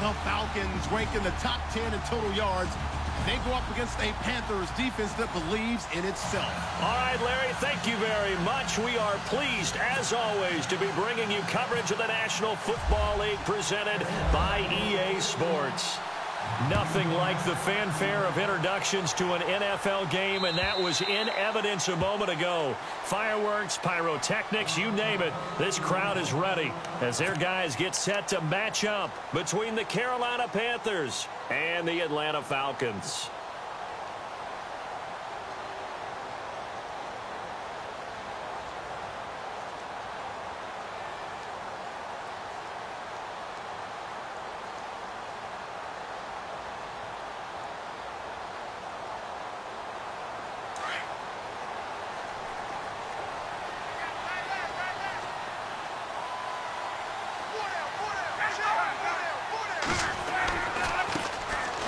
The Falcons rank in the top 10 in total yards. They go up against a Panthers defense that believes in itself. All right, Larry, thank you very much. We are pleased, as always, to be bringing you coverage of the National Football League presented by EA Sports. Nothing like the fanfare of introductions to an NFL game, and that was in evidence a moment ago. Fireworks, pyrotechnics, you name it. This crowd is ready as their guys get set to match up between the Carolina Panthers and the Atlanta Falcons.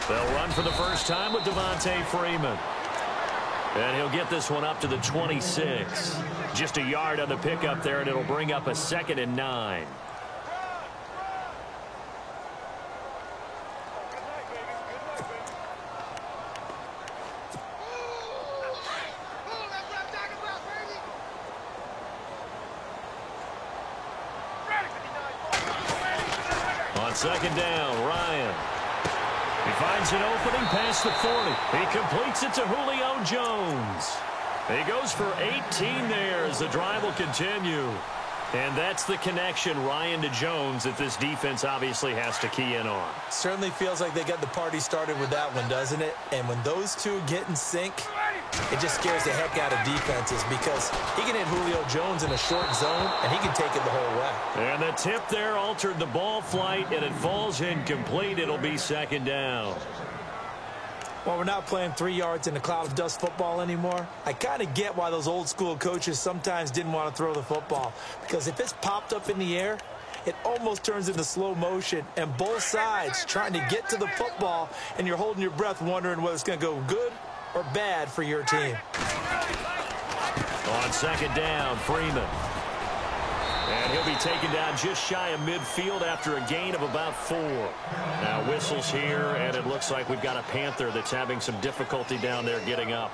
They'll run for the first time with Devontae Freeman. And he'll get this one up to the 26. Just a yard on the pickup there, and it'll bring up a 2nd and 9. On 2nd down, Ryan. He finds an opening past the 40. He completes it to Julio Jones. He goes for 18 there as the drive will continue. And that's the connection, Ryan, to Jones, that this defense obviously has to key in on. Certainly feels like they got the party started with that one, doesn't it? And when those two get in sync, it just scares the heck out of defenses because he can hit Julio Jones in a short zone, and he can take it the whole way. And the tip there altered the ball flight, and it falls incomplete. It'll be 2nd down. Well, we're not playing 3 yards in a cloud of dust football anymore. I kind of get why those old school coaches sometimes didn't want to throw the football. Because if it's popped up in the air, it almost turns into slow motion. And both sides trying to get to the football, and you're holding your breath wondering whether it's going to go good or bad for your team. On 2nd down, Freeman. And he'll be taken down just shy of midfield after a gain of about 4. Now whistles here, and it looks like we've got a Panther that's having some difficulty down there getting up.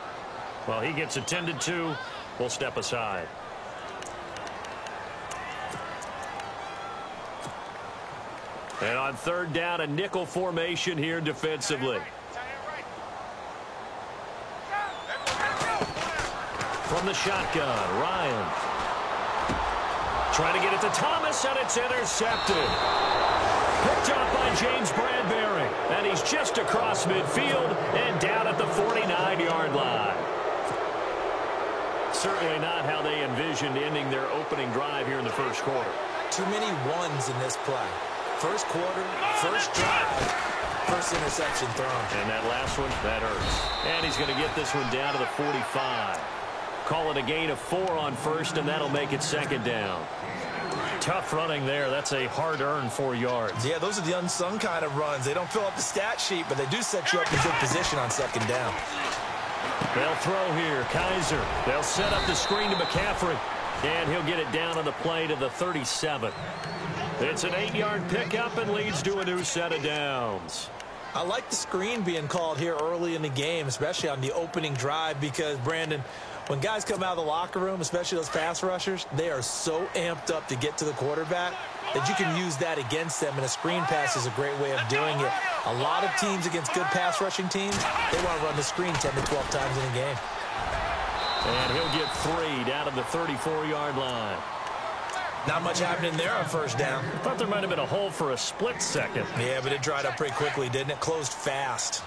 Well, he gets attended to. We'll step aside. And on 3rd down, a nickel formation here defensively. From the shotgun, Ryan. Trying to get it to Thomas, and it's intercepted. Picked up by James Bradbury. And he's just across midfield and down at the 49-yard line. Certainly not how they envisioned ending their opening drive here in the first quarter. Too many ones in this play. First quarter, first drive, first interception thrown. And that last one, that hurts. And he's going to get this one down to the 45. Call it a gain of 4 on 1st, and that'll make it 2nd down. Tough running there. That's a hard-earned 4 yards. Yeah, those are the unsung kind of runs. They don't fill up the stat sheet, but they do set you up in good position on 2nd down. They'll throw here. Kaiser. They'll set up the screen to McCaffrey, and he'll get it down on the play to the 37. It's an 8-yard pickup and leads to a new set of downs. I like the screen being called here early in the game, especially on the opening drive, because, Brandon, when guys come out of the locker room, especially those pass rushers, they are so amped up to get to the quarterback that you can use that against them, and a screen pass is a great way of doing it. A lot of teams against good pass rushing teams, they want to run the screen 10 to 12 times in a game. And he'll get 3 down to the 34-yard line. Not much happening there on 1st down. Thought there might have been a hole for a split second. Yeah, but it dried up pretty quickly, didn't it? Closed fast.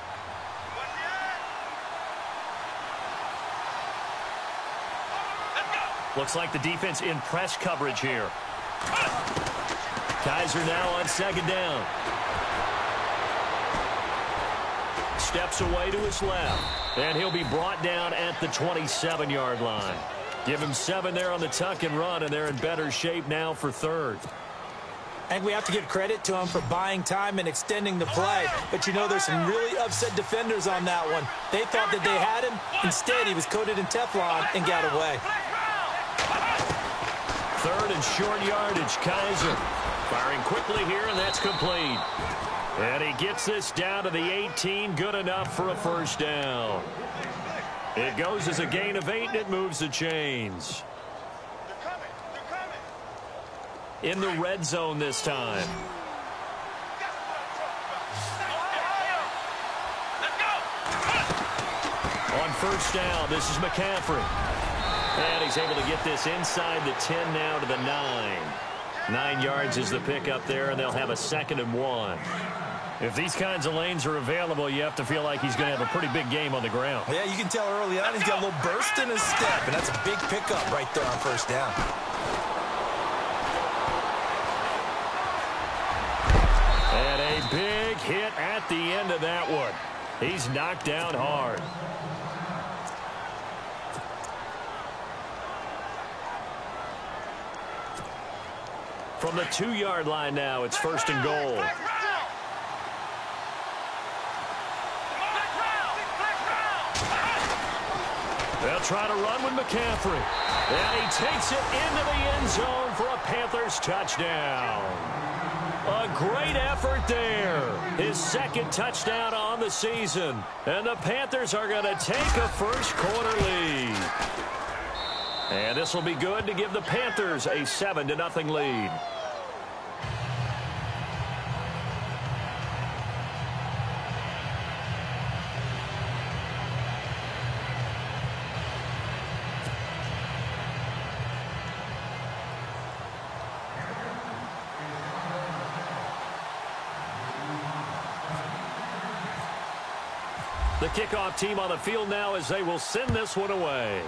Looks like the defense in press coverage here. Kaiser now on 2nd down. Steps away to his left. And he'll be brought down at the 27-yard line. Give him 7 there on the tuck and run, and they're in better shape now for 3rd. I think we have to give credit to him for buying time and extending the play. But, you know, there's some really upset defenders on that one. They thought that they had him. Instead, he was coated in Teflon and got away. 3rd and short yardage. Kaiser firing quickly here, and that's complete. And he gets this down to the 18. Good enough for a first down. It goes as a gain of 8, and it moves the chains. In the red zone this time. On first down, this is McCaffrey. And he's able to get this inside the 10 now to the 9. 9 yards is the pickup there, and they'll have a 2nd and 1. If these kinds of lanes are available, you have to feel like he's going to have a pretty big game on the ground. Yeah, you can tell early on he's got a little burst in his step, and that's a big pickup right there on first down. And a big hit at the end of that one. He's knocked down hard. From the 2-yard line now, it's 1st and goal. They'll try to run with McCaffrey. And he takes it into the end zone for a Panthers touchdown. A great effort there. His 2nd touchdown on the season. And the Panthers are going to take a first-quarter lead. And this will be good to give the Panthers a 7-0 lead. The kickoff team on the field now as they will send this one away.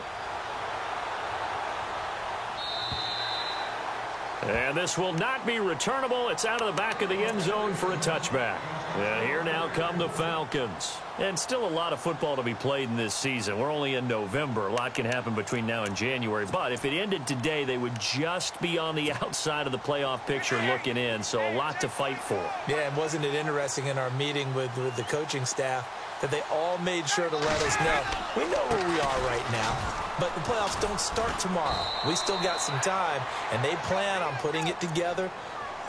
And this will not be returnable. It's out of the back of the end zone for a touchback. And here now come the Falcons. And still a lot of football to be played in this season. We're only in November. A lot can happen between now and January. But if it ended today, they would just be on the outside of the playoff picture looking in. So a lot to fight for. Yeah, and wasn't it interesting in our meeting with the coaching staff that they all made sure to let us know, we know where we are right now, but the playoffs don't start tomorrow. We still got some time, and they plan on putting it together,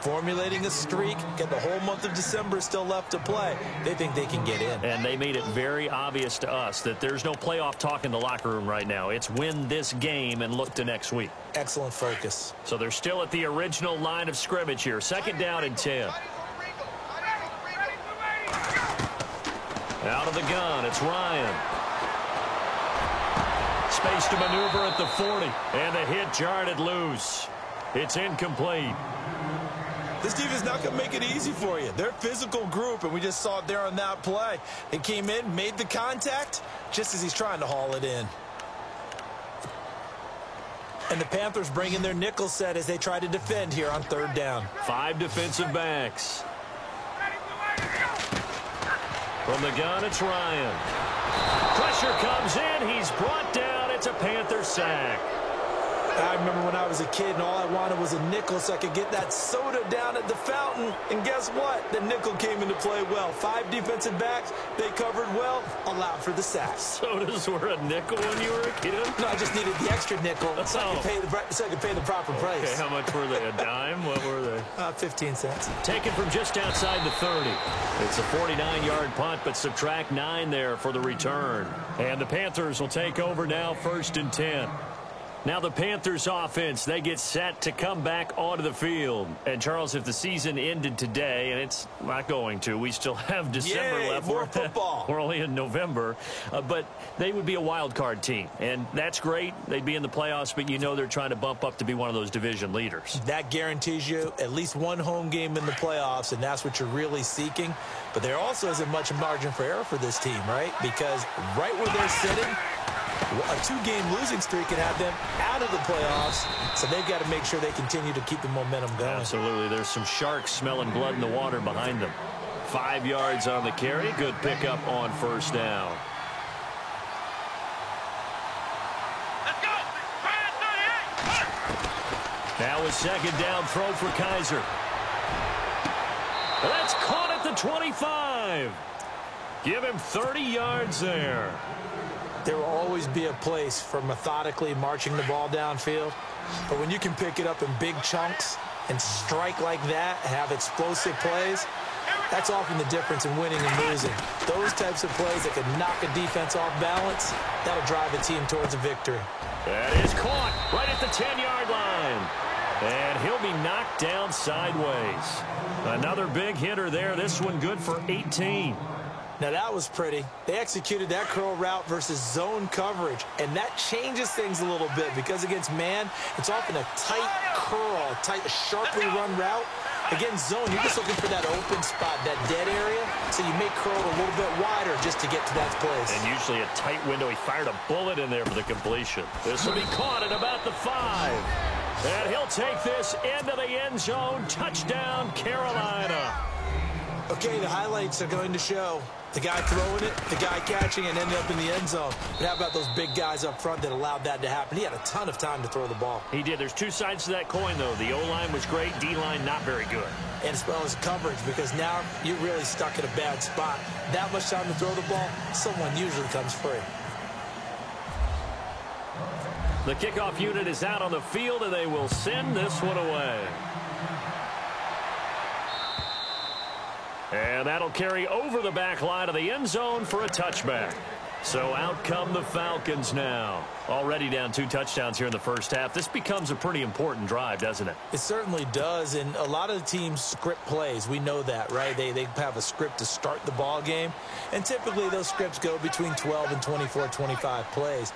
formulating a streak, get the whole month of December still left to play. They think they can get in. And they made it very obvious to us that there's no playoff talk in the locker room right now. It's win this game and look to next week. Excellent focus. So they're still at the original line of scrimmage here. 2nd down and 10. Out of the gun, it's Ryan. Space to maneuver at the 40. And the hit jarred it loose. It's incomplete. This team is not going to make it easy for you. They're a physical group, and we just saw it there on that play. They came in, made the contact, just as he's trying to haul it in. And the Panthers bring in their nickel set as they try to defend here on 3rd down. 5 defensive backs. From the gun, it's Ryan. Pressure comes in. He's brought down. It's a Panther sack. I remember when I was a kid and all I wanted was a nickel so I could get that soda down at the fountain. And guess what? The nickel came into play well. 5 defensive backs. They covered well. Allowed for the sacks. Sodas were a nickel when you were a kid? No, I just needed the extra nickel so I could pay the proper price. Okay, how much were they? A dime? What were they? 15 cents. Taken from just outside the 30. It's a 49-yard punt, but subtract 9 there for the return. And the Panthers will take over now, 1st and 10. Now the Panthers offense, they get set to come back onto the field. And Charles, if the season ended today, and it's not going to, we still have December left. More football. We're only in November. But they would be a wild card team. And that's great. They'd be in the playoffs, but you know they're trying to bump up to be one of those division leaders. That guarantees you at least one home game in the playoffs, and that's what you're really seeking. But there also isn't much margin for error for this team, right? Because right where they're sitting, a 2-game losing streak can have them out of the playoffs, so they've got to make sure they continue to keep the momentum going. Absolutely. There's some sharks smelling blood in the water behind them. 5 yards on the carry. Good pickup on 1st down. Let's go. Now a 2nd down throw for Kaiser. That's caught at the 25. Give him 30 yards there. There will always be a place for methodically marching the ball downfield. But when you can pick it up in big chunks and strike like that and have explosive plays, That's often the difference in winning and losing. Those types of plays that can knock a defense off balance, that'll drive a team towards a victory. That is caught right at the 10-yard line. And he'll be knocked down sideways. Another big hitter there. This one good for 18. Now that was pretty. They executed that curl route versus zone coverage, and that changes things a little bit because against man, it's often a tight curl, a tight, sharply run route. Against zone, you're just looking for that open spot, that dead area, so you may curl it a little bit wider just to get to that place. And usually a tight window. He fired a bullet in there for the completion. This will be caught at about the 5. And he'll take this into the end zone. Touchdown, Carolina. Okay, the highlights are going to show the guy throwing it, the guy catching it, and ended up in the end zone. But how about those big guys up front that allowed that to happen? He had a ton of time to throw the ball. He did. There's two sides to that coin, though. The O-line was great. D-line not very good. And as well as coverage, because now you're really stuck in a bad spot. That much time to throw the ball, someone usually comes free. The kickoff unit is out on the field, and they will send this one away. And that'll carry over the back line of the end zone for a touchback. So out come the Falcons now. Already down 2 touchdowns here in the first half. This becomes a pretty important drive, doesn't it? It certainly does, and a lot of the teams script plays. We know that, right? They have a script to start the ball game, and typically those scripts go between 12 and 24, 25 plays.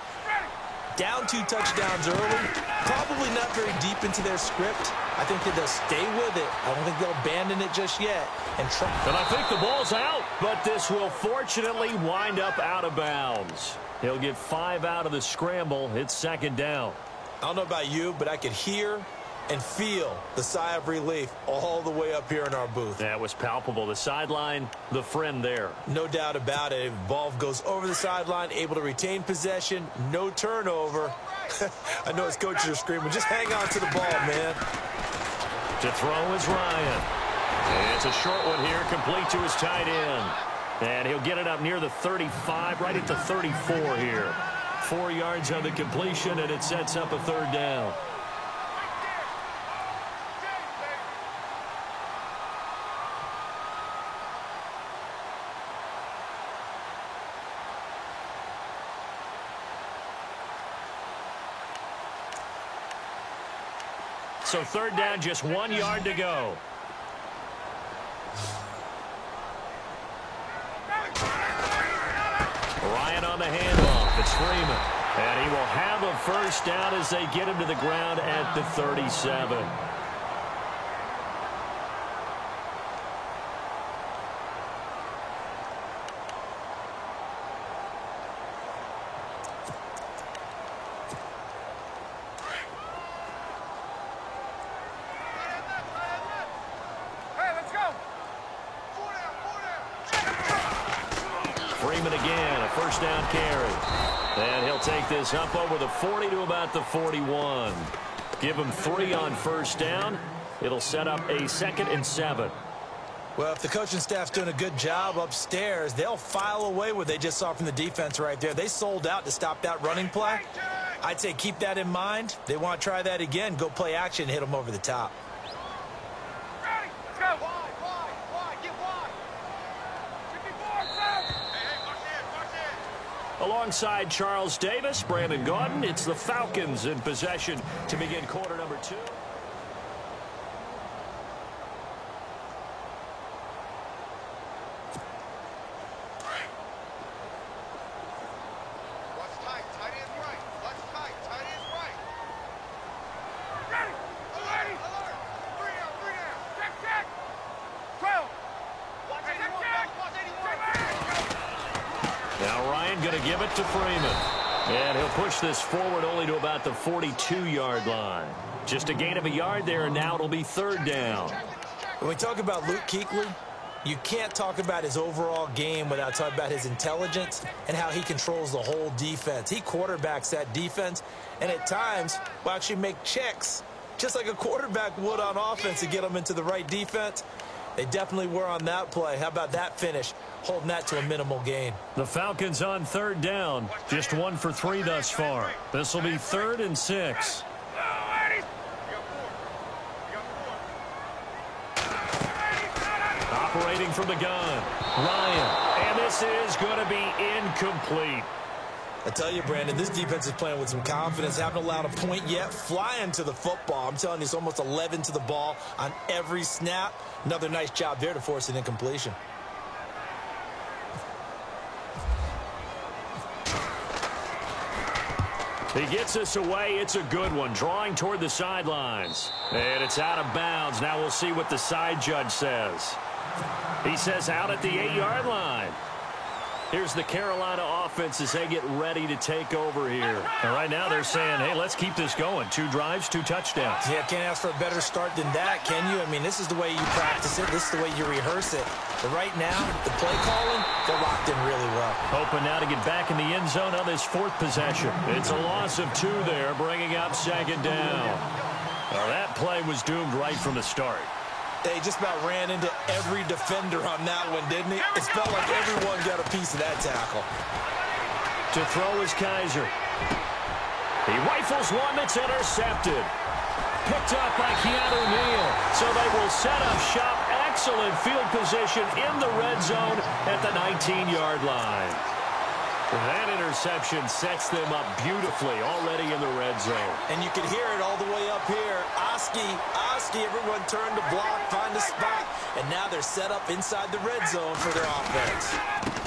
Down 2 touchdowns early, probably not very deep into their script. I think that they'll stay with it. I don't think they'll abandon it just yet. And I think the ball's out, but this will fortunately wind up out of bounds. He'll get 5 out of the scramble. It's second down. I don't know about you, but I could hear and feel the sigh of relief all the way up here in our booth. That was palpable. The sideline, the friend there. No doubt about it. Ball goes over the sideline, able to retain possession, no turnover. I know his coaches are screaming, just hang on to the ball, man. To throw is Ryan. And it's a short one here, complete to his tight end. And he'll get it up near the 35, right at the 34 here. 4 yards on the completion, and it sets up a third down. So third down, just 1 yard to go. Ryan on the handoff. It's Freeman. And he will have a first down as they get him to the ground at the 37. Freeman again, a first down carry. And he'll take this up over the 40 to about the 41. Give him 3 on first down. It'll set up a 2nd and 7. Well, if the coaching staff's doing a good job upstairs, they'll file away what they just saw from the defense right there. They sold out to stop that running play. I'd say keep that in mind. They want to try that again. Go play action, hit them over the top. Let's go. Wide. Get wide. Alongside Charles Davis, Brandon Gaudin, it's the Falcons in possession to begin quarter number 2. Now Ryan going to give it to Freeman. And he'll push this forward only to about the 42-yard line. Just a gain of a yard there, and now it'll be third down. When we talk about Luke Kuechly, you can't talk about his overall game without talking about his intelligence and how he controls the whole defense. He quarterbacks that defense, and at times will actually make checks, just like a quarterback would on offense to get them into the right defense. They definitely were on that play. How about that finish? Holding that to a minimal gain. The Falcons on third down. Just 1 for 3 thus far. This will be 3rd and 6. Operating from the gun. Ryan. And this is going to be incomplete. I tell you, Brandon, this defense is playing with some confidence. Haven't allowed a point yet. Flying to the football. I'm telling you, it's almost 11 to the ball on every snap. Another nice job there to force an incompletion. He gets us away. It's a good one. Drawing toward the sidelines. And it's out of bounds. Now we'll see what the side judge says. He says out at the 8-yard line. Here's the Carolina offense as they get ready to take over here. And right now they're saying, hey, let's keep this going. 2 drives, 2 touchdowns. Yeah, can't ask for a better start than that, can you? I mean, this is the way you practice it. This is the way you rehearse it. But right now, the play calling, they're locked in really well. Hoping now to get back in the end zone on this 4th possession. It's a loss of 2 there, bringing up 2nd down. Well, that play was doomed right from the start. They just about ran into every defender on that one, didn't he? It felt like everyone got a piece of that tackle. To throw is Kaiser. He rifles one that's intercepted. Picked up by Keanu Neal. So they will set up shop. Excellent field position in the red zone at the 19-yard line. That interception sets them up beautifully already in the red zone. And you can hear it all the way up here. Oski, everyone turned to block, find a spot, and now they're set up inside the red zone for their offense.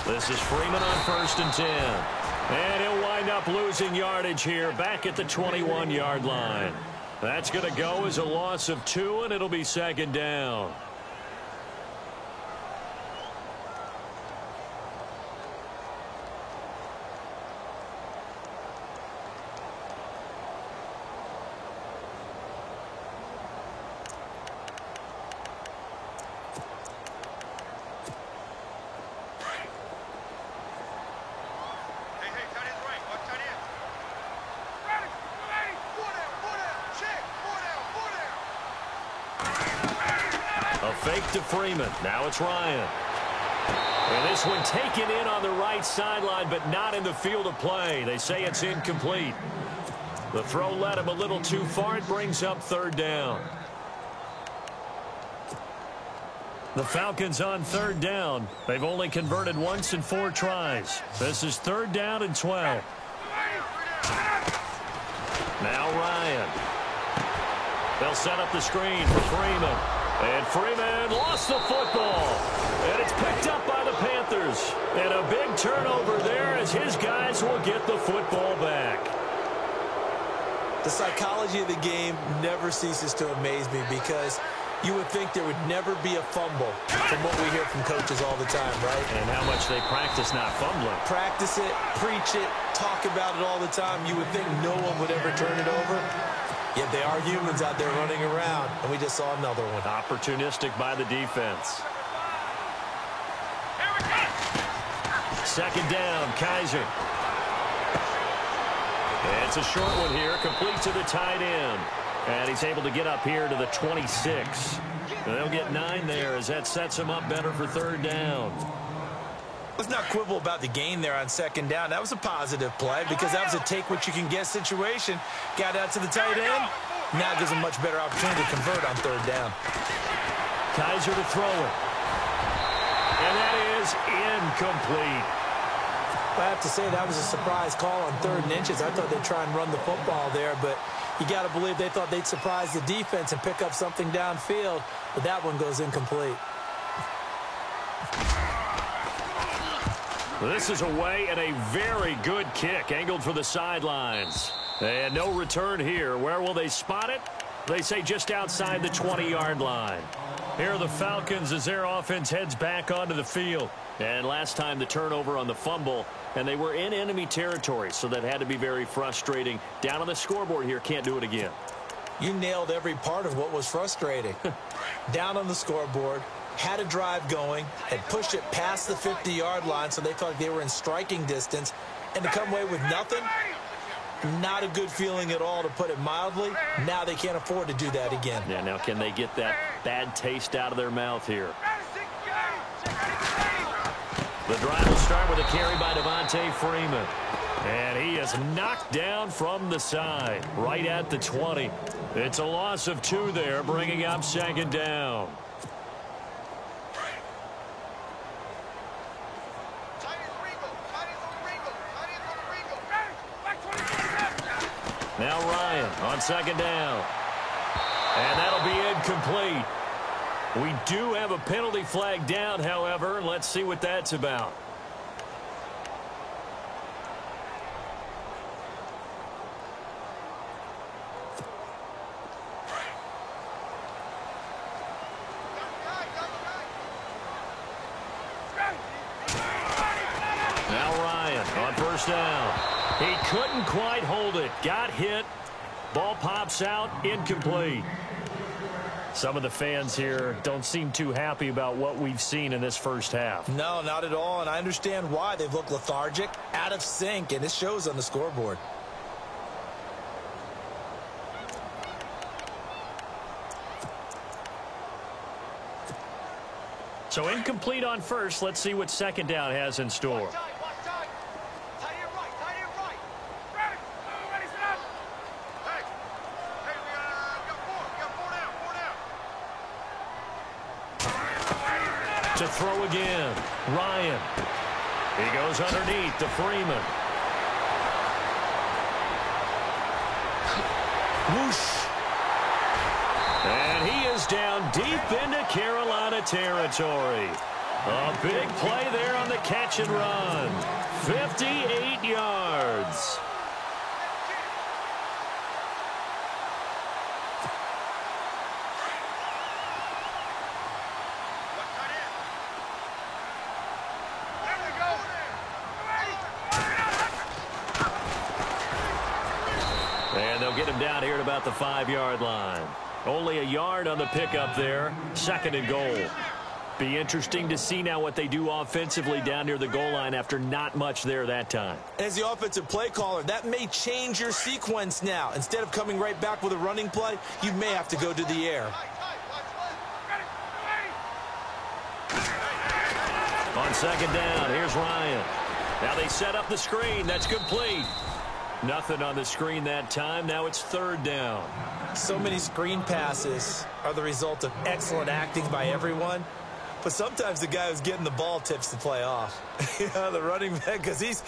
This is Freeman on 1st and 10. And he'll wind up losing yardage here back at the 21-yard line. That's going to go as a loss of 2, and it'll be 2nd down. Fake to Freeman. Now it's Ryan. And this one taken in on the right sideline, but not in the field of play. They say it's incomplete. The throw led him a little too far. It brings up 3rd down. The Falcons on 3rd down. They've only converted once in 4 tries. This is 3rd down and 12. Now Ryan. They'll set up the screen for Freeman. And Freeman lost the football. And it's picked up by the Panthers. And a big turnover there as his guys will get the football back. The psychology of the game never ceases to amaze me because you would think there would never be a fumble from what we hear from coaches all the time, right? And how much they practice not fumbling. Practice it, preach it, talk about it all the time. You would think no one would ever turn it over. Yet they are humans out there running around, and we just saw another one. Opportunistic by the defense. 2nd down, Kaiser. It's a short one here, complete to the tight end. And he's able to get up here to the 26. And they'll get 9 there as that sets him up better for 3rd down. Let's not quibble about the gain there on 2nd down. That was a positive play because that was a take-what-you-can-get situation. Got out to the tight end. Now gives him much better opportunity to convert on 3rd down. Kaiser to throw it. And that is incomplete. I have to say that was a surprise call on 3rd and inches. I thought they'd try and run the football there, but you got to believe they thought they'd surprise the defense and pick up something downfield, but that one goes incomplete. This is away and a very good kick angled for the sidelines. And no return here. Where will they spot it? They say just outside the 20-yard line. Here are the Falcons as their offense heads back onto the field. And last time the turnover on the fumble, and they were in enemy territory, so that had to be very frustrating. Down on the scoreboard here, can't do it again. You nailed every part of what was frustrating. Down on the scoreboard, had a drive going, had pushed it past the 50-yard line, so they felt like they were in striking distance, and to come away with nothing, not a good feeling at all, to put it mildly. Now they can't afford to do that again. Yeah, now can they get that bad taste out of their mouth here? The drive will start with a carry by Devontae Freeman. And he is knocked down from the side, right at the 20. It's a loss of 2 there, bringing up 2nd down. Now Ryan on second down. And that'll be incomplete. We do have a penalty flag down, however. Let's see what that's about. Now Ryan on first down. He couldn't quite hold it. Got hit. Ball pops out. Incomplete. Some of the fans here don't seem too happy about what we've seen in this first half. No, not at all, and I understand why. They've looked lethargic, out of sync, and it shows on the scoreboard. So incomplete on first. Let's see what second down has in store. To throw again, Ryan. He goes underneath to Freeman. Whoosh. And he is down deep into Carolina territory. A big play there on the catch and run. 58 yards. And they'll get him down here at about the 5-yard line. Only a yard on the pickup there. Second and goal. Be interesting to see now what they do offensively down near the goal line after not much there that time. As the offensive play caller, that may change your sequence now. Instead of coming right back with a running play, you may have to go to the air. On second down, here's Ryan. Now they set up the screen. That's complete. Nothing on the screen that time. Now it's third down. So many screen passes are the result of excellent acting by everyone. But sometimes the guy who's getting the ball tips the play off. You know, the running back, because he's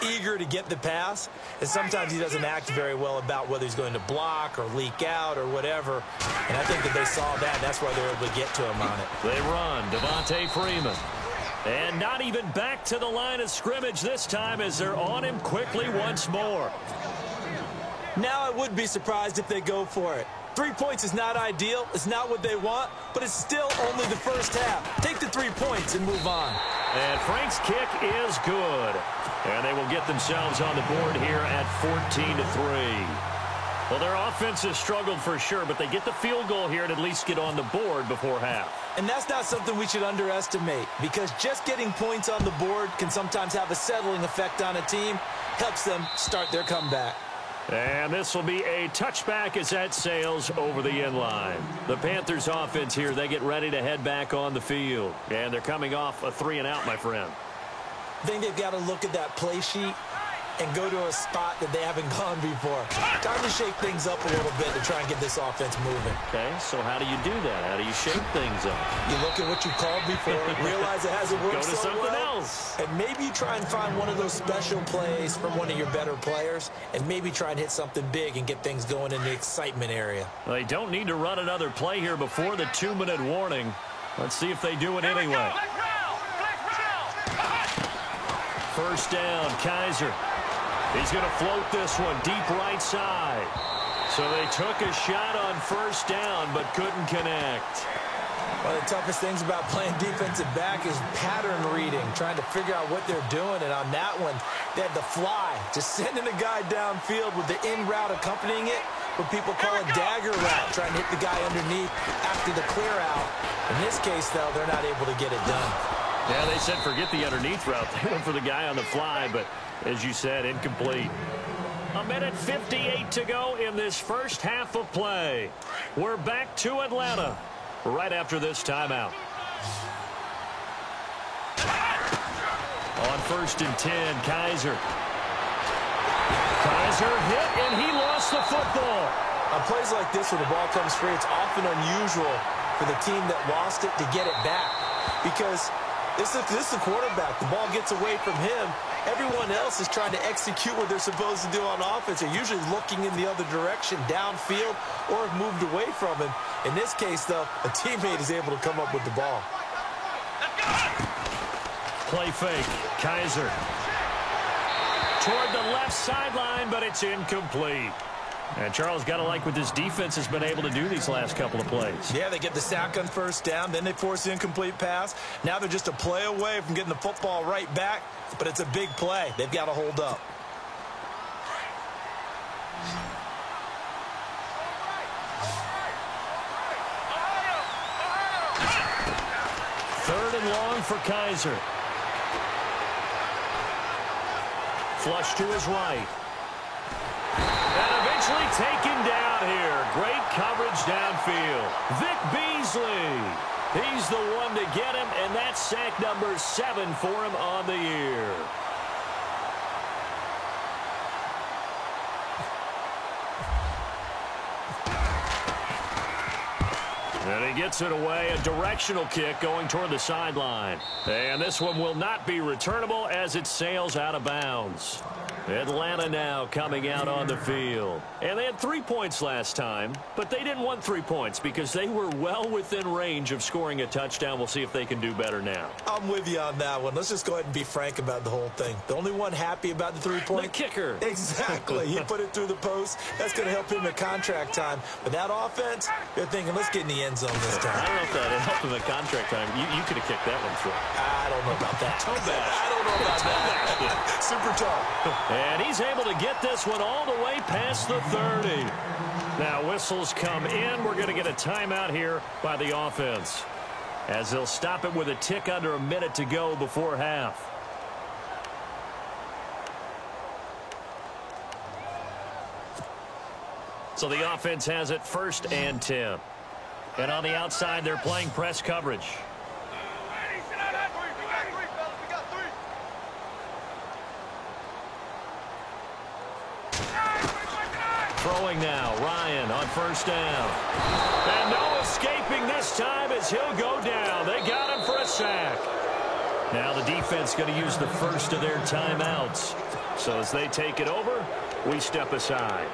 eager to get the pass. And sometimes he doesn't act very well about whether he's going to block or leak out or whatever. And I think that they saw that. That's why they were able to get to him on it. They run. Devontae Freeman. And not even back to the line of scrimmage this time as they're on him quickly once more. Now I would be surprised if they go for it. 3 points is not ideal. It's not what they want, but it's still only the first half. Take the 3 points and move on. And Frank's kick is good. And they will get themselves on the board here at 14-3. Well, their offense has struggled for sure, but they get the field goal here and at least get on the board before half. And that's not something we should underestimate, because just getting points on the board can sometimes have a settling effect on a team. Helps them start their comeback. And this will be a touchback as that sails over the end line. The Panthers offense here, they get ready to head back on the field. And they're coming off a 3-and-out, my friend. I think they've got to look at that play sheet and go to a spot that they haven't gone before. Time to shake things up a little bit to try and get this offense moving. Okay, so how do you do that? How do you shake things up? You look at what you called before, realize it hasn't worked Go to so something well, else. and maybe you try and find one of those special plays from one of your better players, and maybe try and hit something big and get things going in the excitement area. Well, they don't need to run another play here before the 2-minute warning. Let's see if they do it anyway. First down, Kaiser. He's going to float this one deep right side. So they took a shot on first down but couldn't connect. One of the toughest things about playing defensive back is pattern reading, trying to figure out what they're doing. And on that one, they had the fly, just sending a guy downfield with the in route accompanying it, what people call a dagger route, trying to hit the guy underneath after the clear out. In this case, though, they're not able to get it done. Yeah, they said forget the underneath route. They went for the guy on the fly, but as you said, incomplete. 1:58 to go in this first half of play. We're back to Atlanta right after this timeout. On 1st and 10, Kaiser. Kaiser hit, and he lost the football. On plays like this, when the ball comes free, it's often unusual for the team that lost it to get it back, because This is the quarterback. The ball gets away from him. Everyone else is trying to execute what they're supposed to do on offense. They're usually looking in the other direction, downfield, or have moved away from him. In this case, though, a teammate is able to come up with the ball. Play fake. Kizer. Toward the left sideline, but it's incomplete. And Charles, got to like what this defense has been able to do these last couple of plays. Yeah, they get the sack on first down, then they force the incomplete pass. Now they're just a play away from getting the football right back, but it's a big play. They've got to hold up. Third and long for Kizer. Flush to his right. And eventually taken down here. Great coverage downfield. Vic Beasley. He's the one to get him, and that's sack number 7 for him on the year. And he gets it away, a directional kick going toward the sideline. And this one will not be returnable as it sails out of bounds. Atlanta now coming out on the field. And they had 3 points last time, but they didn't want 3 points because they were well within range of scoring a touchdown. We'll see if they can do better now. I'm with you on that one. Let's just go ahead and be frank about the whole thing. The only one happy about the 3-point? The kicker. Exactly. He put it through the post. That's going to help him at contract time. But that offense, they're thinking, let's get in the end zone this time. I don't know if that helped him at contract time. You could have kicked that one through. I don't know about that. Toe bash. I don't know about that. Super tall. And he's able to get this one all the way past the 30. Now whistles come in. We're going to get a timeout here by the offense, as they'll stop it with a tick under a minute to go before half. So the offense has it 1st and 10. And on the outside, they're playing press coverage. Throwing now, Ryan on 1st down. And no escaping this time as he'll go down. They got him for a sack. Now the defense going to use the first of their timeouts. So as they take it over, we step aside.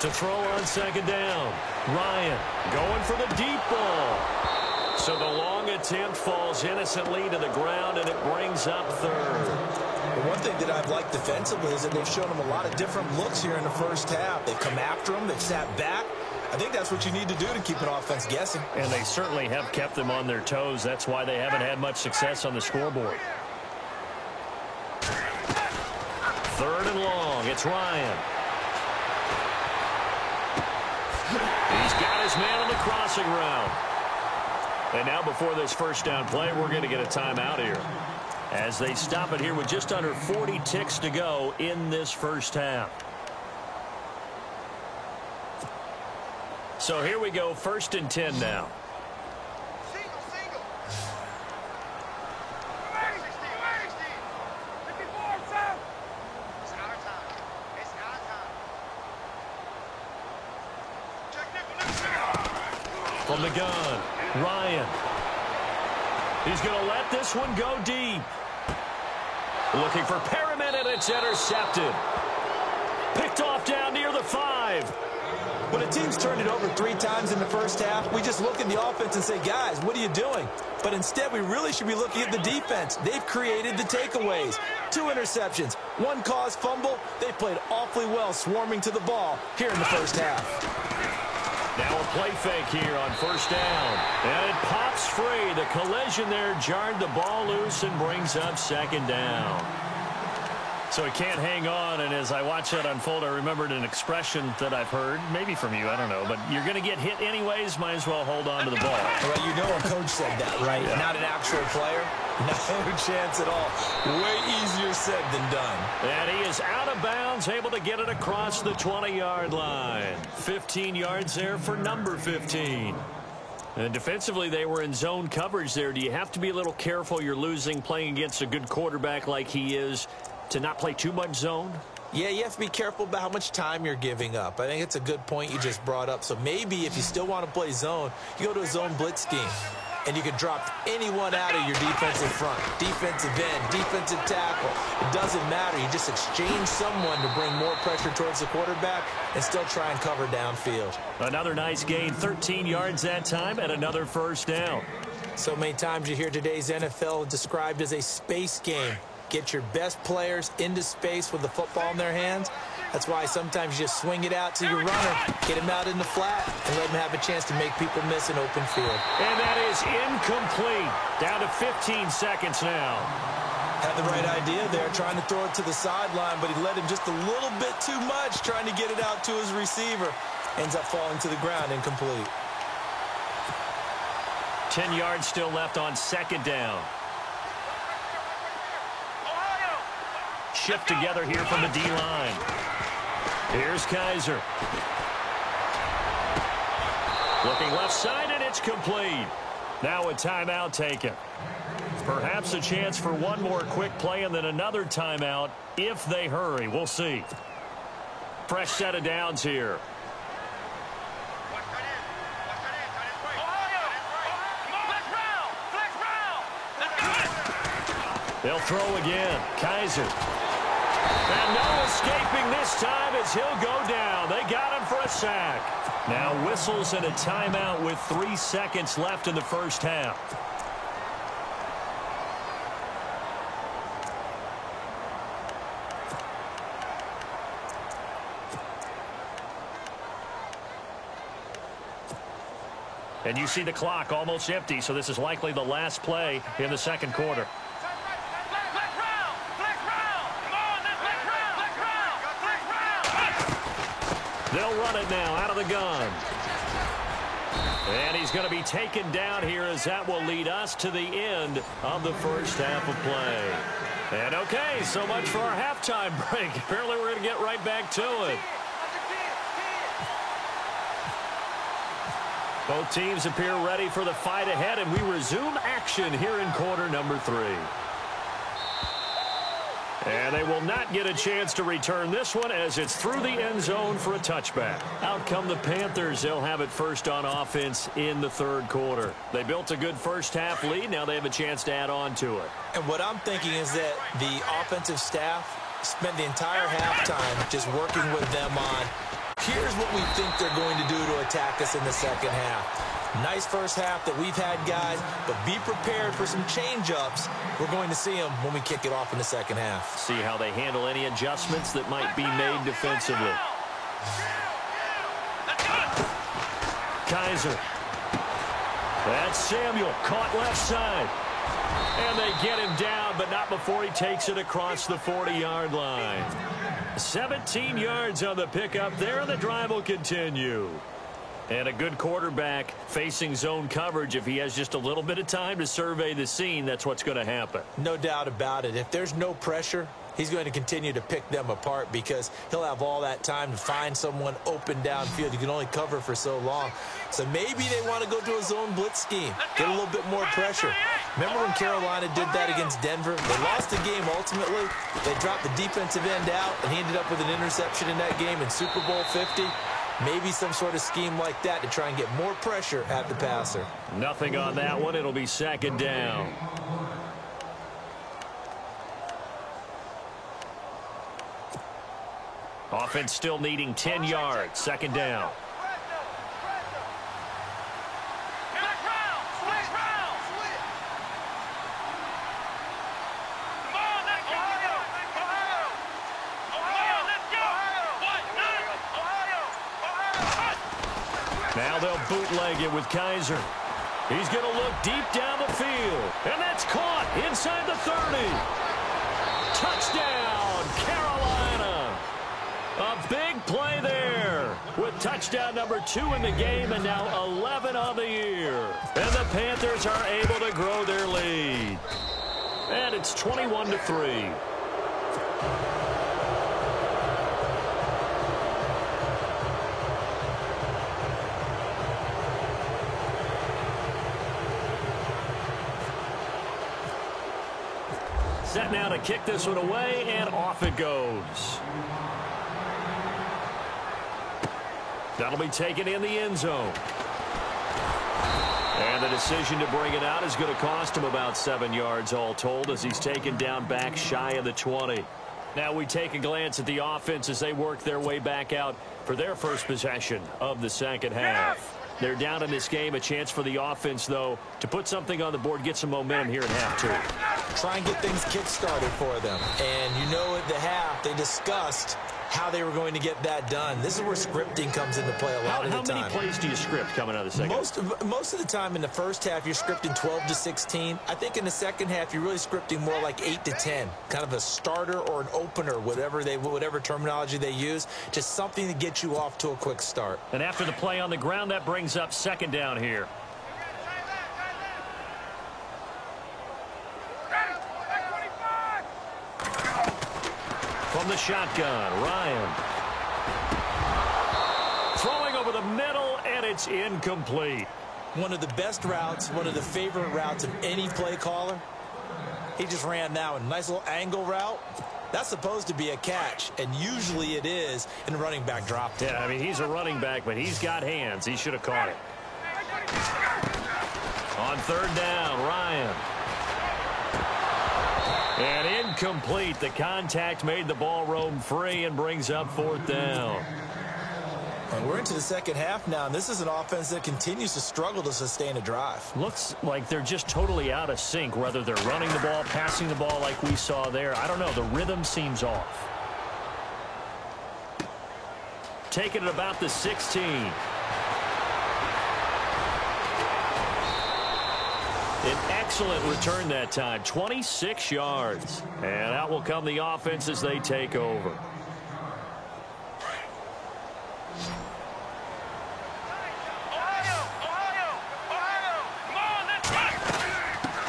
To throw on 2nd down. Ryan going for the deep ball. So the long attempt falls innocently to the ground, and it brings up 3rd. The one thing that I've liked defensively is that they've shown him a lot of different looks here in the first half. They've come after him. They've sat back. I think that's what you need to do to keep an offense guessing. And they certainly have kept them on their toes. That's why they haven't had much success on the scoreboard. 3rd and long. It's Ryan. He's got his man on the crossing route. And now before this 1st down play, we're going to get a timeout here, as they stop it here with just under 40 ticks to go in this first half. So here we go, 1st and 10 now. From the gun, Ryan. He's going to let this one go deep. Looking for Perriman, and it's intercepted. Picked off down near the 5. When a team's turned it over 3 times in the first half, we just look at the offense and say, guys, what are you doing? But instead, we really should be looking at the defense. They've created the takeaways. 2 interceptions, 1 caused fumble. They've played awfully well swarming to the ball here in the first half. Now a play fake here on 1st down. And it pops free. The collision there jarred the ball loose and brings up 2nd down. So he can't hang on, and as I watch that unfold, I remembered an expression that I've heard, maybe from you, I don't know, but you're going to get hit anyways, might as well hold on to the ball. Well, you know a coach said that, right? Yeah. Not an actual player. No chance at all. Way easier said than done. And he is out of bounds, able to get it across the 20-yard line. 15 yards there for number 15. And defensively, they were in zone coverage there. Do you have to be a little careful you're losing playing against a good quarterback like he is to not play too much zone? Yeah, you have to be careful about how much time you're giving up. I think it's a good point you just brought up. So maybe if you still want to play zone, you go to a zone blitz scheme. And you can drop anyone out of your defensive front, defensive end, defensive tackle. It doesn't matter. You just exchange someone to bring more pressure towards the quarterback and still try and cover downfield. Another nice gain, 13 yards that time, and another first down. So many times you hear today's NFL described as a space game. Get your best players into space with the football in their hands. That's why sometimes you just swing it out to your runner, get him out in the flat, and let him have a chance to make people miss an open field. And that is incomplete. Down to 15 seconds now. Had the right idea there, trying to throw it to the sideline, but he let him just a little bit too much, trying to get it out to his receiver. Ends up falling to the ground, incomplete. 10 yards still left on second down. Shift together here from the D-line. Here's Kaiser. Looking left side, and it's complete. Now a timeout taken. Perhaps a chance for one more quick play and then another timeout if they hurry. We'll see. Fresh set of downs here. They'll throw again. Kaiser. And no escaping this time as he'll go down. They got him for a sack. Now whistles and a timeout with 3 seconds left in the first half. And you see the clock almost empty, so this is likely the last play in the second quarter. They'll run it now out of the gun. And he's going to be taken down here as that will lead us to the end of the first half of play. And okay, so much for our halftime break. Apparently we're going to get right back to it. Both teams appear ready for the fight ahead, and we resume action here in quarter number 3. And they will not get a chance to return this one as it's through the end zone for a touchback. Out come the Panthers. They'll have it first on offense in the third quarter. They built a good first half lead. Now they have a chance to add on to it. And what I'm thinking is that the offensive staff spent the entire halftime just working with them on, here's what we think they're going to do to attack us in the second half. Nice first half that we've had, guys, but be prepared for some change-ups. We're going to see them when we kick it off in the second half. See how they handle any adjustments that might be made defensively. Kaiser. That's Samuel, caught left side. And they get him down, but not before he takes it across the 40-yard line. 17 yards on the pickup there, and the drive will continue. And a good quarterback facing zone coverage, if he has just a little bit of time to survey the scene, that's what's going to happen. No doubt about it. If there's no pressure, he's going to continue to pick them apart because he'll have all that time to find someone open downfield. You can only cover for so long. So maybe they want to go to a zone blitz scheme, get a little bit more pressure. Remember when Carolina did that against Denver? They lost the game ultimately. They dropped the defensive end out, and he ended up with an interception in that game in Super Bowl 50. Maybe some sort of scheme like that to try and get more pressure at the passer. Nothing on that one. It'll be second down. Offense still needing 10 yards. Second down. Now they'll bootleg it with Kaiser. He's going to look deep down the field. And that's caught inside the 30. Touchdown, Carolina. A big play there with touchdown number 2 in the game and now 11 on the year. And the Panthers are able to grow their lead. And it's 21-3. Set now to kick this one away, and off it goes. That'll be taken in the end zone. And the decision to bring it out is going to cost him about 7 yards all told as he's taken down back shy of the 20. Now we take a glance at the offense as they work their way back out for their first possession of the second half. They're down in this game. A chance for the offense, though, to put something on the board, get some momentum here in half two. Try and get things kick-started for them. And you know at the half, they discussed how they were going to get that done. This is where scripting comes into play a lot of the time. How many plays do you script coming out of the second? Most of the time in the first half, you're scripting 12 to 16. I think in the second half, you're really scripting more like 8 to 10. Kind of a starter or an opener, whatever terminology they use. Just something to get you off to a quick start. And after the play on the ground, that brings up second down here. From the shotgun, Ryan. Throwing over the middle, and it's incomplete. One of the best routes, one of the favorite routes of any play caller. He just ran that one. Nice little angle route. That's supposed to be a catch, and usually it is, and the running back dropped it. Yeah, I mean, he's a running back, but he's got hands. He should have caught it. On third down, Ryan. And incomplete. The contact made the ball roam free and brings up fourth down. And we're into the second half now, and this is an offense that continues to struggle to sustain a drive. Looks like they're just totally out of sync, whether they're running the ball, passing the ball like we saw there. I don't know. The rhythm seems off. Taking it about the 16. An excellent return that time, 26 yards. And out will come the offense as they take over.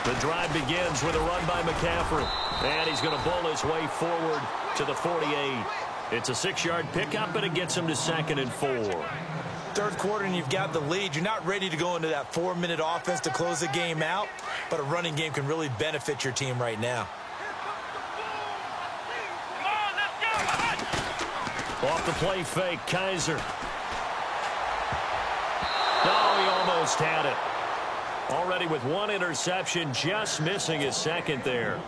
The drive begins with a run by McCaffrey. And he's going to bowl his way forward to the 48. It's a 6-yard pickup, and it gets him to 2nd and 4. Third quarter and you've got the lead. You're not ready to go into that 4-minute offense to close the game out, but a running game can really benefit your team right now. Off the play fake, Kaiser. Oh, he almost had it. Already with one interception, just missing his second there.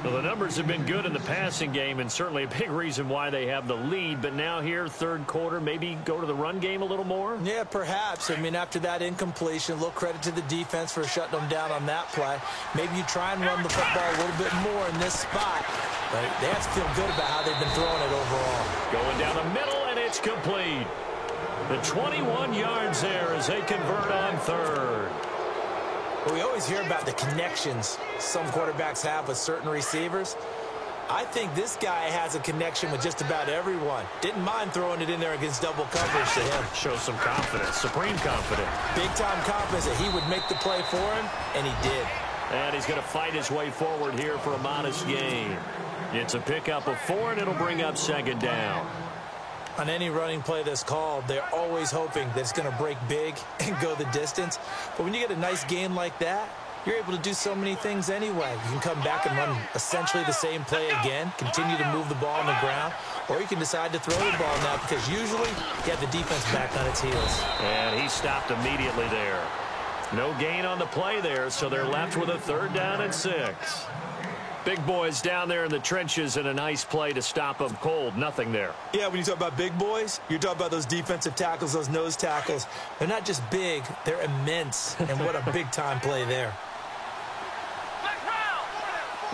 Well, the numbers have been good in the passing game, and certainly a big reason why they have the lead. But now here, third quarter, maybe go to the run game a little more? Yeah, perhaps. I mean, after that incompletion, a little credit to the defense for shutting them down on that play. Maybe you try and run the football a little bit more in this spot. But they have to feel good about how they've been throwing it overall. Going down the middle, and it's complete. The 21 yards there as they convert on third. Well, we always hear about the connections some quarterbacks have with certain receivers. I think this guy has a connection with just about everyone. Didn't mind throwing it in there against double coverage to him. Shows some confidence, supreme confidence. Big-time confidence that he would make the play for him, and he did. And he's going to fight his way forward here for a modest gain. It's a pickup of 4, and it'll bring up second down. On any running play that's called, they're always hoping that it's going to break big and go the distance. But when you get a nice gain like that, you're able to do so many things anyway. You can come back and run essentially the same play again, continue to move the ball on the ground, or you can decide to throw the ball now because usually you have the defense back on its heels. And he stopped immediately there. No gain on the play there, so they're left with a 3rd down and 6. Big boys down there in the trenches, and a nice play to stop them cold. Nothing there. Yeah, when you talk about big boys, you're talking about those defensive tackles, those nose tackles. They're not just big, they're immense. And what a big-time play there.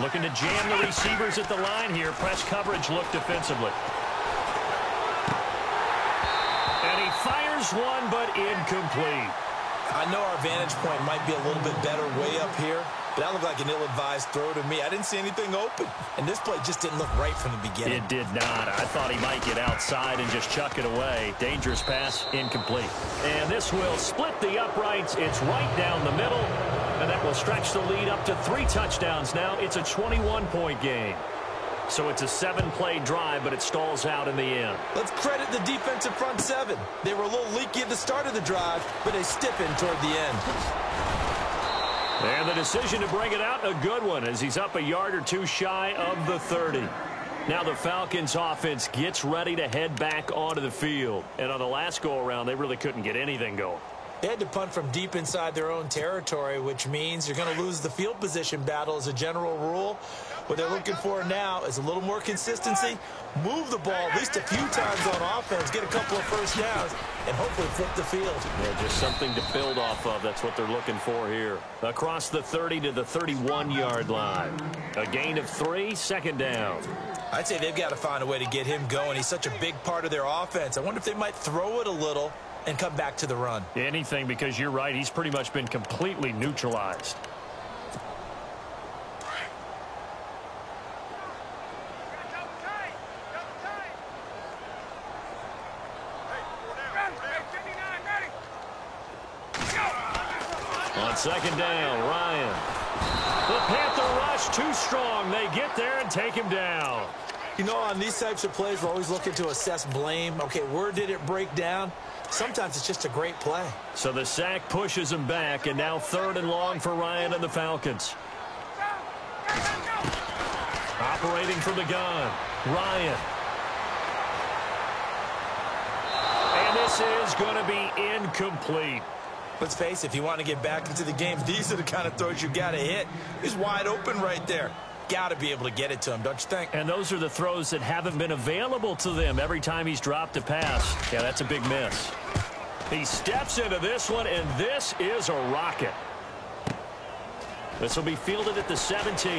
Looking to jam the receivers at the line here. Press coverage look defensively. And he fires one, but incomplete. I know our vantage point might be a little bit better way up here, but that looked like an ill-advised throw to me. I didn't see anything open, and this play just didn't look right from the beginning. It did not. I thought he might get outside and just chuck it away. Dangerous pass, incomplete. And this will split the uprights. It's right down the middle, and that will stretch the lead up to 3 touchdowns now. It's a 21-point game. So it's a 7-play drive, but it stalls out in the end. Let's credit the defensive front 7. They were a little leaky at the start of the drive, but they stiffened toward the end. And the decision to bring it out, a good one, as he's up a yard or two shy of the 30. Now the Falcons offense gets ready to head back onto the field. And on the last go-around, they really couldn't get anything going. They had to punt from deep inside their own territory, which means you're going to lose the field position battle as a general rule. What they're looking for now is a little more consistency, move the ball at least a few times on offense, get a couple of first downs, and hopefully flip the field. Yeah, just something to build off of. That's what they're looking for here. Across the 30 to the 31-yard line. A gain of 3, second down. I'd say they've got to find a way to get him going. He's such a big part of their offense. I wonder if they might throw it a little and come back to the run. Anything, because you're right, he's pretty much been completely neutralized. On second down, Ryan. The Panther rush too strong. They get there and take him down. You know, on these types of plays, we're always looking to assess blame. Okay, where did it break down? Sometimes it's just a great play. So the sack pushes him back, and now 3rd and long for Ryan and the Falcons. Operating from the gun, Ryan. And this is going to be incomplete. Let's face it, if you want to get back into the game, these are the kind of throws you got to hit. He's wide open right there. Got to be able to get it to him, don't you think? And those are the throws that haven't been available to them every time he's dropped a pass. Yeah, that's a big miss. He steps into this one, and this is a rocket. This will be fielded at the 17.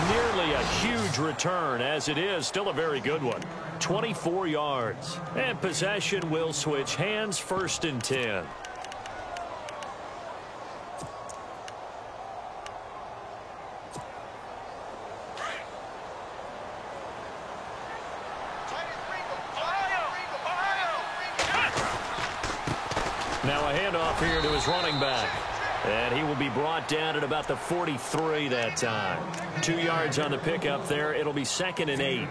Nearly a huge return, as it is still a very good one. 24 yards. And possession will switch hands, 1st and 10. Now a handoff here to his running back. And he will be brought down at about the 43 that time. 2 yards on the pickup there. It'll be 2nd and 8.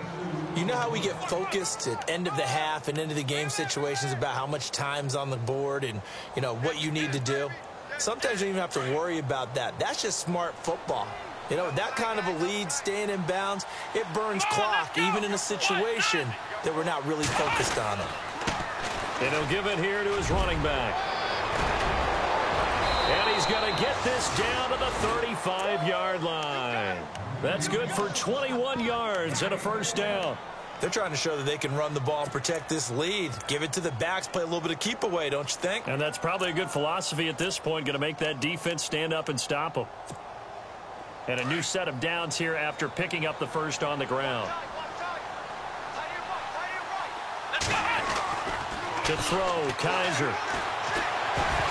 You know how we get focused at end of the half and into the game situations about how much time's on the board and, you know, what you need to do? Sometimes you don't even have to worry about that. That's just smart football. You know, that kind of a lead, staying in bounds, it burns clock, even in a situation that we're not really focused on it. And he'll give it here to his running back. And he's going to get this down to the 35-yard line. That's good for 21 yards and a 1st down. They're trying to show that they can run the ball and protect this lead. Give it to the backs, play a little bit of keep away, don't you think? And that's probably a good philosophy at this point, going to make that defense stand up and stop them. And a new set of downs here after picking up the 1st on the ground. To throw, Kaiser.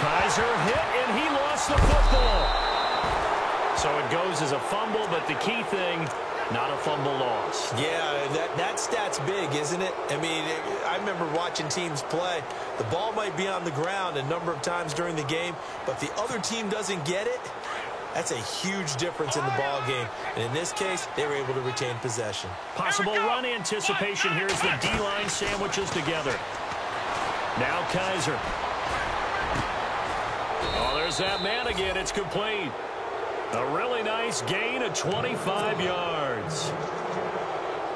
Kaiser hit, and he lost the football. So it goes as a fumble, but the key thing, not a fumble loss. Yeah, that stat's big, isn't it? I mean, I remember watching teams play. The ball might be on the ground a number of times during the game, but if the other team doesn't get it, that's a huge difference in the ball game. And in this case, they were able to retain possession. Possible run anticipation here as the D-line sandwiches together. Now Kaiser. Oh, there's that man again. It's complete. A really nice gain of 25 yards.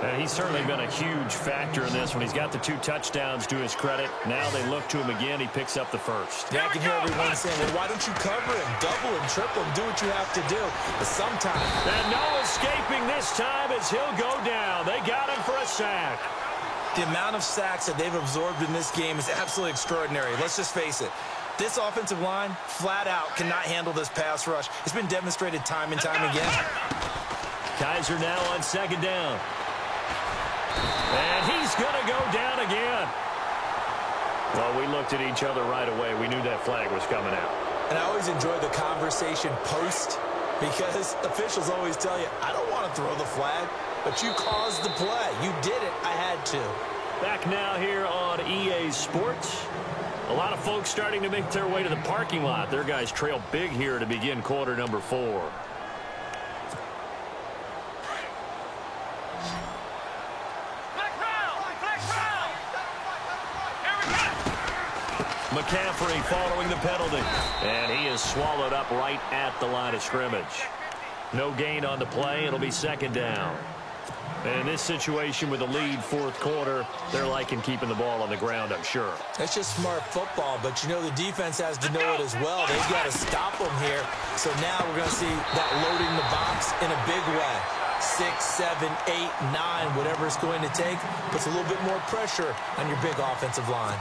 And he's certainly been a huge factor in this when he's got the 2 touchdowns to his credit. Now they look to him again. He picks up the 1st. Yeah, I can hear everyone saying, well, why don't you cover him, double him, triple him, do what you have to do. But sometimes. And no escaping this time as he'll go down. They got him for a sack. The amount of sacks that they've absorbed in this game is absolutely extraordinary. Let's just face it. This offensive line, flat out, cannot handle this pass rush. It's been demonstrated time and time again. Kaiser now on 2nd down. And he's going to go down again. Well, we looked at each other right away. We knew that flag was coming out. And I always enjoy the conversation post because officials always tell you, I don't want to throw the flag, but you caused the play. You did it. I had to. Back now here on EA Sports. A lot of folks starting to make their way to the parking lot. Their guys trail big here to begin quarter number 4. McCaffrey following the penalty. And he is swallowed up right at the line of scrimmage. No gain on the play. It'll be second down. And in this situation with a lead fourth quarter, they're liking keeping the ball on the ground, I'm sure. That's just smart football, but you know the defense has to know it as well. They've got to stop them here. So now we're going to see that loading the box in a big way. 6, 7, 8, 9, whatever it's going to take, puts a little bit more pressure on your big offensive line.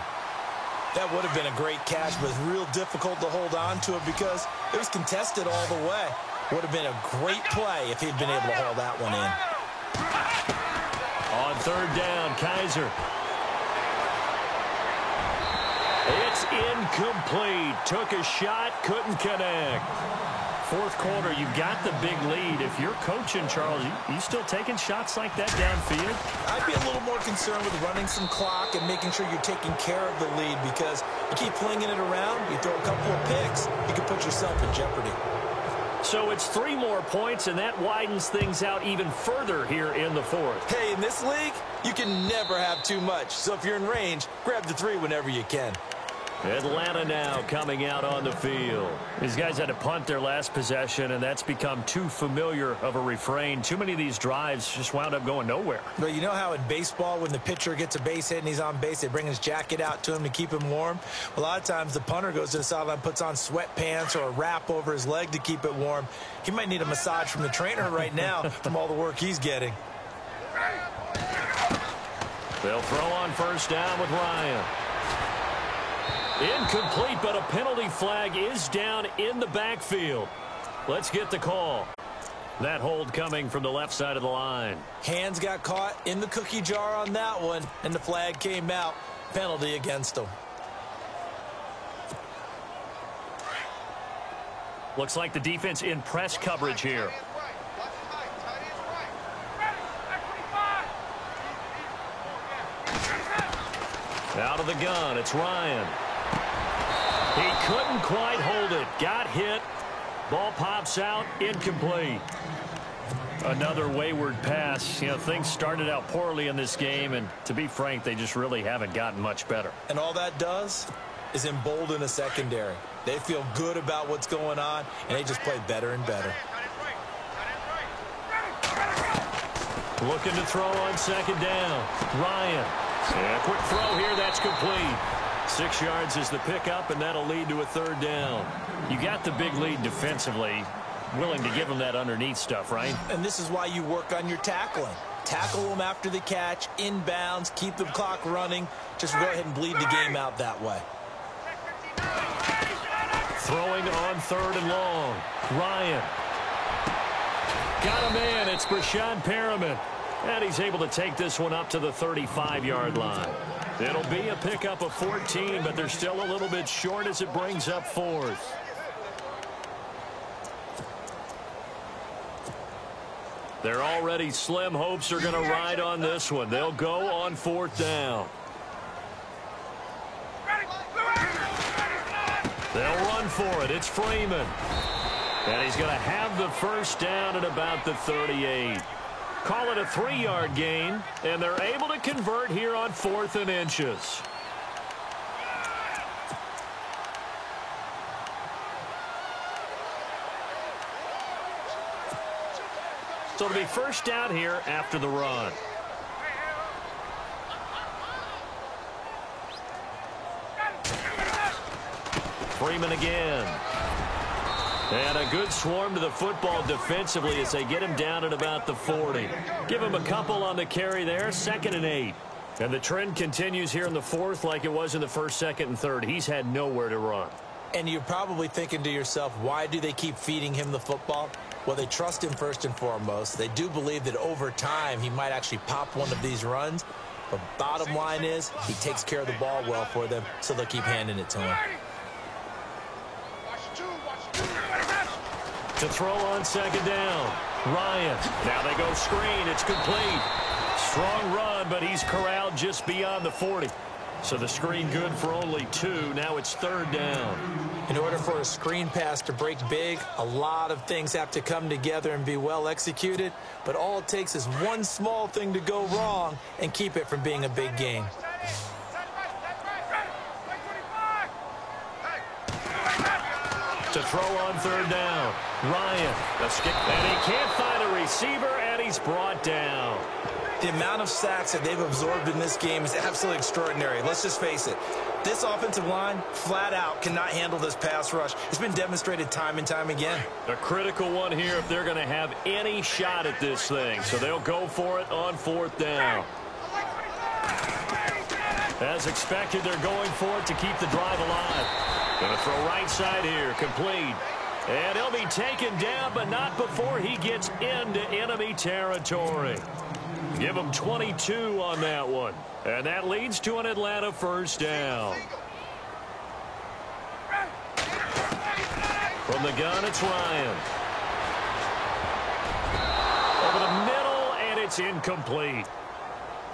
That would have been a great catch, but it's real difficult to hold on to it because it was contested all the way. Would have been a great play if he'd been able to haul that one in. On third down, Kaiser. It's incomplete. Took a shot, couldn't connect. Fourth quarter, you've got the big lead. If you're coaching, Charles, you still taking shots like that downfield? I'd be a little more concerned with running some clock and making sure you're taking care of the lead because you keep flinging it around, you throw a couple of picks, you can put yourself in jeopardy. So it's 3 more points, and that widens things out even further here in the fourth. Hey, in this league, you can never have too much. So if you're in range, grab the 3 whenever you can. Atlanta now coming out on the field. These guys had to punt their last possession, and that's become too familiar of a refrain. Too many of these drives just wound up going nowhere. But you know how in baseball, when the pitcher gets a base hit and he's on base, they bring his jacket out to him to keep him warm? A lot of times the punter goes to the sideline, puts on sweatpants or a wrap over his leg to keep it warm. He might need a massage from the trainer right now from all the work he's getting. They'll throw on first down with Ryan. Incomplete, but a penalty flag is down in the backfield. Let's get the call. That hold coming from the left side of the line. Hands got caught in the cookie jar on that one, and the flag came out. Penalty against him. Looks like the defense in press coverage here. Out of the gun, it's Ryan. He couldn't quite hold it. Got hit. Ball pops out. Incomplete. Another wayward pass. You know, things started out poorly in this game, and to be frank, they just really haven't gotten much better. And all that does is embolden a secondary. They feel good about what's going on, and they just play better and better. Looking to throw on second down. Ryan. And a quick throw here. That's complete. 6 yards is the pickup, and that'll lead to a third down. You got the big lead defensively. Willing to give them that underneath stuff, right? And this is why you work on your tackling. Tackle them after the catch, inbounds, keep the clock running. Just go ahead and bleed the game out that way. Throwing on third and long. Ryan. Got a man. It's Breshad Perriman. And he's able to take this one up to the 35-yard line. It'll be a pickup of 14, but they're still a little bit short as it brings up fourth. Their already slim hopes are going to ride on this one. They'll go on fourth down. They'll run for it. It's Freeman. And he's going to have the first down at about the 38. Call it a 3-yard gain, and they're able to convert here on 4th and inches. So it'll be first down here after the run. Freeman again. And a good swarm to the football defensively as they get him down at about the 40. Give him a couple on the carry there, 2nd and 8. And the trend continues here in the fourth like it was in the first, second, and third. He's had nowhere to run. And you're probably thinking to yourself, why do they keep feeding him the football? Well, they trust him first and foremost. They do believe that over time he might actually pop one of these runs. But bottom line is he takes care of the ball well for them, so they'll keep handing it to him. To throw on second down. Ryan. Now they go screen. It's complete. Strong run, but he's corralled just beyond the 40. So the screen good for only 2. Now it's third down. In order for a screen pass to break big, a lot of things have to come together and be well executed. But all it takes is one small thing to go wrong and keep it from being a big gain. To throw on third down. Ryan. And he can't find a receiver, and he's brought down. The amount of sacks that they've absorbed in this game is absolutely extraordinary. Let's just face it. This offensive line, flat out, cannot handle this pass rush. It's been demonstrated time and time again. A critical one here if they're going to have any shot at this thing. So they'll go for it on fourth down. As expected, they're going for it to keep the drive alive. Going to throw right side here, complete. And he'll be taken down, but not before he gets into enemy territory. Give him 22 on that one. And that leads to an Atlanta first down. From the gun, it's Ryan. Over the middle, and it's incomplete.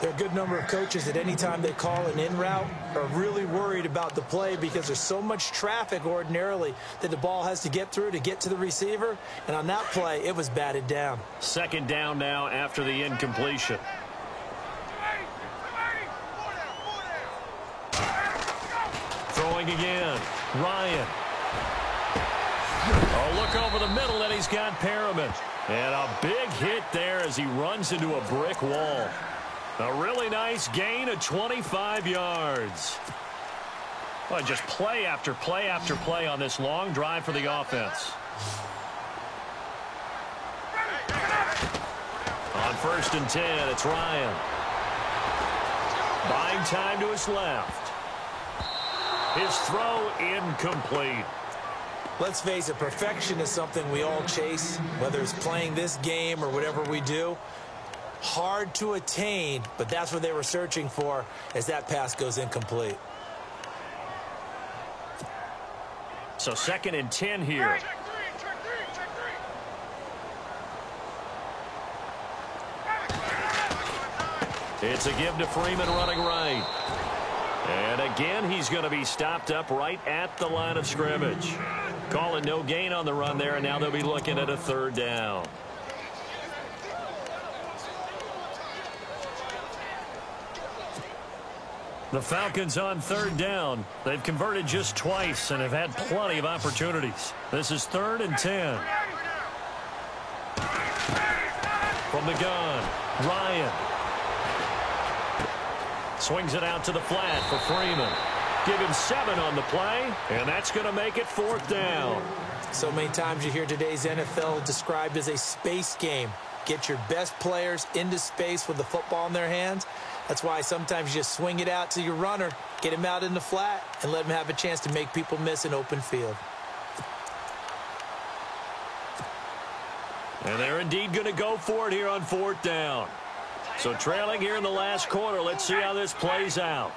There are a good number of coaches at any time they call an in route are really worried about the play because there's so much traffic ordinarily that the ball has to get through to get to the receiver. And on that play, it was batted down. Second down now after the incompletion. Throwing again. Ryan. Oh, look over the middle, and he's got Perriman. And a big hit there as he runs into a brick wall. A really nice gain of 25 yards. Well, just play after play after play on this long drive for the offense. On first and 10, it's Ryan. Buying time to his left. His throw incomplete. Let's face it, perfection is something we all chase, whether it's playing this game or whatever we do. Hard to attain, but that's what they were searching for as that pass goes incomplete. So second and 10 here. It's a give to Freeman running right. And again, he's going to be stopped up right at the line of scrimmage. Calling no gain on the run there, and now they'll be looking at a third down. The Falcons on third down. They've converted just twice and have had plenty of opportunities. This is third and 10. From the gun, Ryan. Swings it out to the flat for Freeman. Give him 7 on the play, and that's going to make it fourth down. So many times you hear today's NFL described as a space game. Get your best players into space with the football in their hands. That's why sometimes you just swing it out to your runner, get him out in the flat, and let him have a chance to make people miss an open field. And they're indeed going to go for it here on fourth down. So trailing here in the last quarter, let's see how this plays out.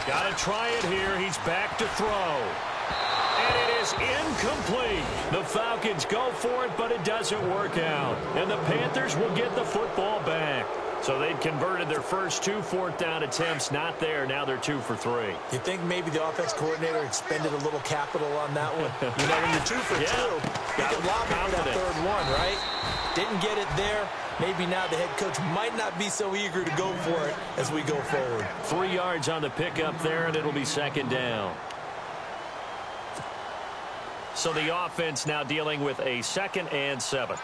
Got to try it here. He's back to throw. And it is incomplete. The Falcons go for it, but it doesn't work out. And the Panthers will get the football back. So they've converted their first 2 fourth down attempts. Not there. Now they're 2 for 3. You think maybe the offense coordinator expended a little capital on that one? You know, when you're 2 for 2, you can lob it for that third one, right? Didn't get it there. Maybe now the head coach might not be so eager to go for it as we go forward. 3 yards on the pickup there, and it'll be second down. So the offense now dealing with a 2nd and 7.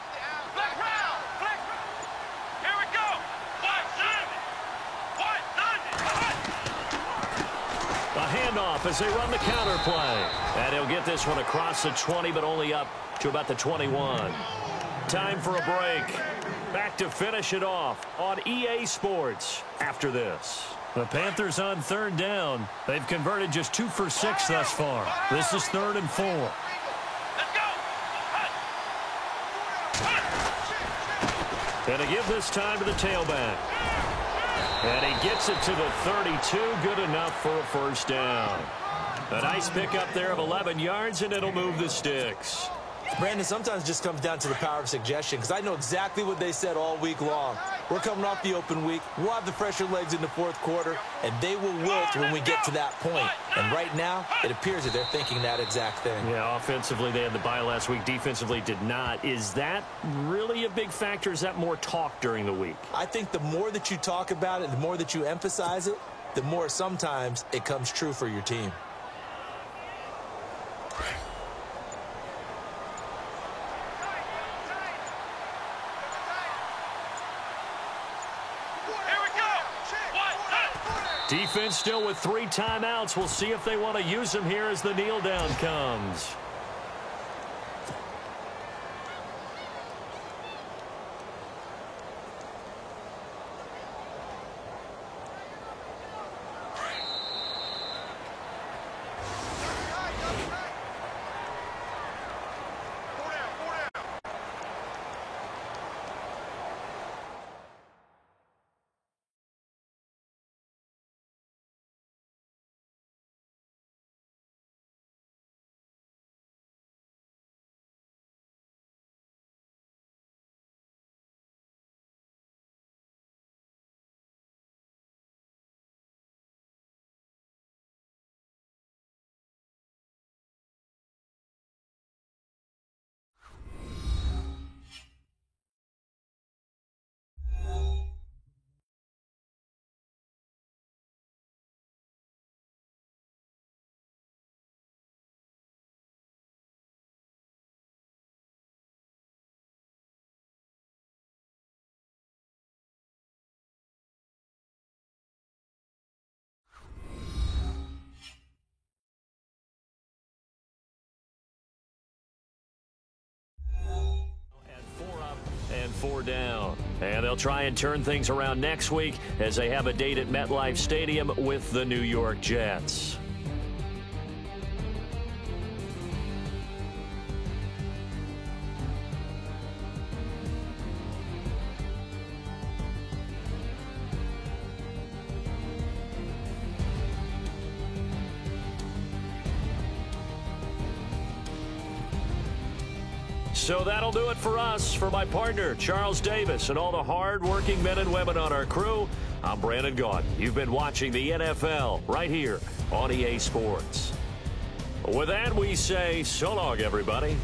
A handoff as they run the counter play. And he'll get this one across the 20, but only up to about the 21. Time for a break. Back to finish it off on EA Sports after this. The Panthers on third down. They've converted just 2 for 6 thus far. This is 3rd and 4. And a give this time to the tailback. And he gets it to the 32. Good enough for a first down. A nice pickup there of 11 yards, and it'll move the sticks. Brandon, sometimes it just comes down to the power of suggestion, because I know exactly what they said all week long. We're coming off the open week. We'll have the fresher legs in the fourth quarter, and they will wilt when we get to that point. And right now, it appears that they're thinking that exact thing. Yeah, offensively, they had the bye last week. Defensively, did not. Is that really a big factor? Is that more talk during the week? I think the more that you talk about it, the more that you emphasize it, the more sometimes it comes true for your team. Defense still with 3 timeouts. We'll see if they want to use them here as the kneel down comes. And 4 down. And they'll try and turn things around next week as they have a date at MetLife Stadium with the New York Jets. So that'll do it for us. For my partner, Charles Davis, and all the hard-working men and women on our crew, I'm Brandon Gaudin. You've been watching the NFL right here on EA Sports. With that, we say so long, everybody.